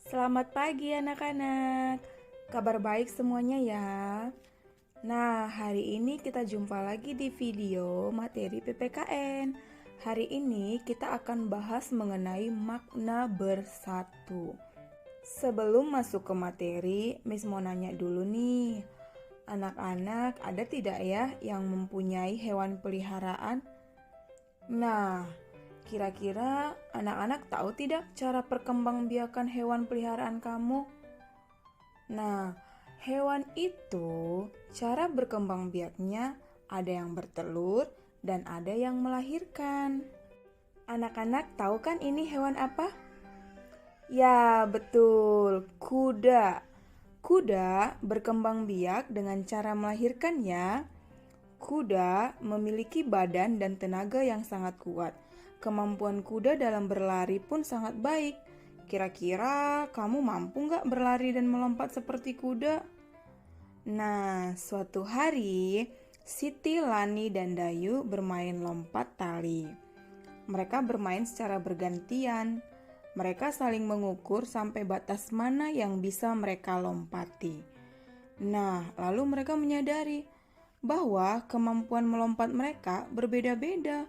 Selamat pagi anak-anak. Kabar baik semuanya ya. Nah, hari ini kita jumpa lagi di video materi PPKN. Hari ini kita akan bahas mengenai makna bersatu. Sebelum masuk ke materi, Miss mau nanya dulu nih. Anak-anak ada tidak ya yang mempunyai hewan peliharaan? Nah, kira-kira anak-anak tahu tidak cara perkembangbiakan hewan peliharaan kamu? Nah, hewan itu cara berkembang biaknya ada yang bertelur dan ada yang melahirkan. Anak-anak tahu kan ini hewan apa? Ya, betul, kuda. Kuda berkembang biak dengan cara melahirkannya. Kuda memiliki badan dan tenaga yang sangat kuat. Kemampuan kuda dalam berlari pun sangat baik. Kira-kira kamu mampu nggak berlari dan melompat seperti kuda? Nah, suatu hari Siti, Lani, dan Dayu bermain lompat tali. Mereka bermain secara bergantian. Mereka saling mengukur sampai batas mana yang bisa mereka lompati. Nah, lalu mereka menyadari bahwa kemampuan melompat mereka berbeda-beda.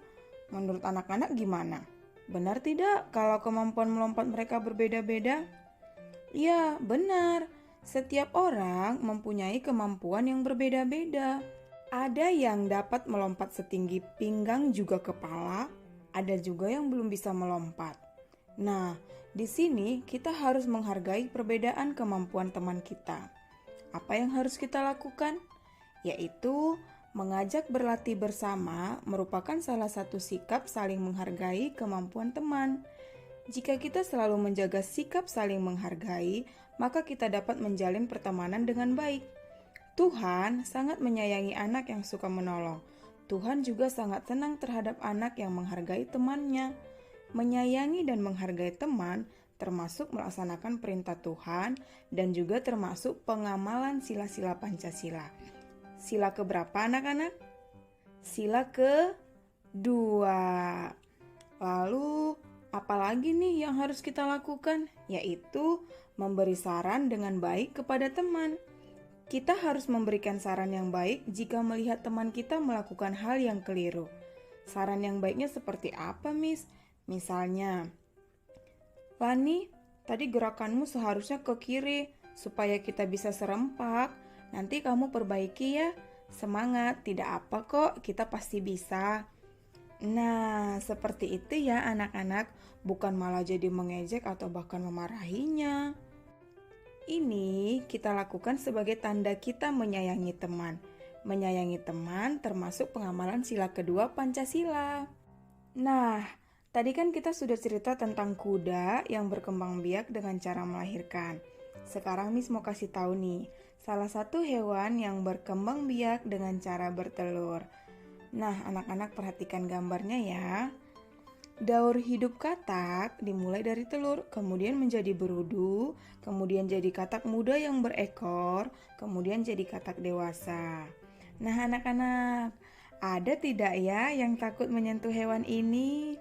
Menurut anak-anak gimana? Benar tidak kalau kemampuan melompat mereka berbeda-beda? Ya, benar. Setiap orang mempunyai kemampuan yang berbeda-beda. Ada yang dapat melompat setinggi pinggang juga kepala, ada juga yang belum bisa melompat. Nah, di sini kita harus menghargai perbedaan kemampuan teman kita. Apa yang harus kita lakukan? Yaitu mengajak berlatih bersama merupakan salah satu sikap saling menghargai kemampuan teman. Jika kita selalu menjaga sikap saling menghargai, maka kita dapat menjalin pertemanan dengan baik. Tuhan sangat menyayangi anak yang suka menolong. Tuhan juga sangat senang terhadap anak yang menghargai temannya. Menyayangi dan menghargai teman termasuk melaksanakan perintah Tuhan dan juga termasuk pengamalan sila-sila Pancasila. Sila keberapa anak-anak? Sila kedua. Lalu apalagi nih yang harus kita lakukan? Yaitu memberi saran dengan baik kepada teman. Kita harus memberikan saran yang baik jika melihat teman kita melakukan hal yang keliru. Saran yang baiknya seperti apa, Miss? Misalnya, Lani, tadi gerakanmu seharusnya ke kiri supaya kita bisa serempak. Nanti kamu perbaiki ya. Semangat, tidak apa kok, kita pasti bisa. Nah, seperti itu ya anak-anak, bukan malah jadi mengejek atau bahkan memarahinya. Ini kita lakukan sebagai tanda kita menyayangi teman. Menyayangi teman termasuk pengamalan sila kedua Pancasila. Nah, tadi kan kita sudah cerita tentang kuda yang berkembang biak dengan cara melahirkan. Sekarang Miss mau kasih tahu nih, salah satu hewan yang berkembang biak dengan cara bertelur. Nah, anak-anak perhatikan gambarnya ya. Daur hidup katak dimulai dari telur, kemudian menjadi berudu, kemudian jadi katak muda yang berekor, kemudian jadi katak dewasa. Nah, anak-anak, ada tidak ya yang takut menyentuh hewan ini?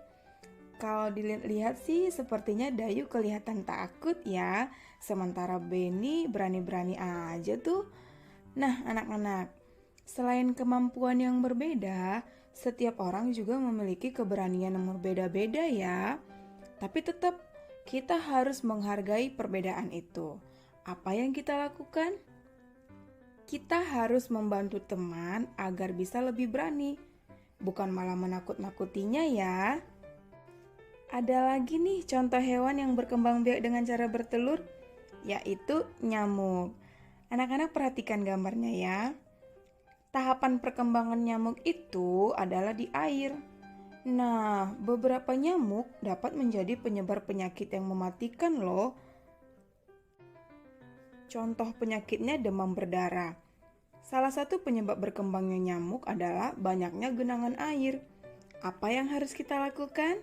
Kalau dilihat sih sepertinya Dayu kelihatan takut ya, sementara Beni berani-berani aja tuh. Nah, anak-anak, selain kemampuan yang berbeda, setiap orang juga memiliki keberanian yang berbeda-beda ya. Tapi tetap kita harus menghargai perbedaan itu. Apa yang kita lakukan? Kita harus membantu teman agar bisa lebih berani, bukan malah menakut-nakutinya ya. Ada lagi nih contoh hewan yang berkembang biak dengan cara bertelur, yaitu nyamuk. Anak-anak perhatikan gambarnya ya. Tahapan perkembangan nyamuk itu adalah di air. Nah, beberapa nyamuk dapat menjadi penyebar penyakit yang mematikan loh. Contoh penyakitnya demam berdarah. Salah satu penyebab berkembangnya nyamuk adalah banyaknya genangan air. Apa yang harus kita lakukan?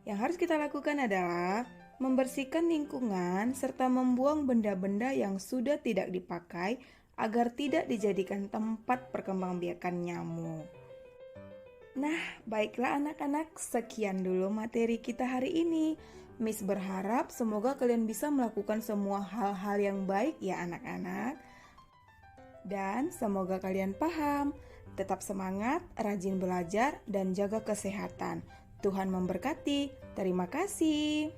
Yang harus kita lakukan adalah membersihkan lingkungan serta membuang benda-benda yang sudah tidak dipakai agar tidak dijadikan tempat perkembangbiakan nyamuk. Nah, baiklah anak-anak, sekian dulu materi kita hari ini. Miss berharap semoga kalian bisa melakukan semua hal-hal yang baik ya anak-anak. Dan semoga kalian paham. Tetap semangat, rajin belajar, dan jaga kesehatan. Tuhan memberkati. Terima kasih.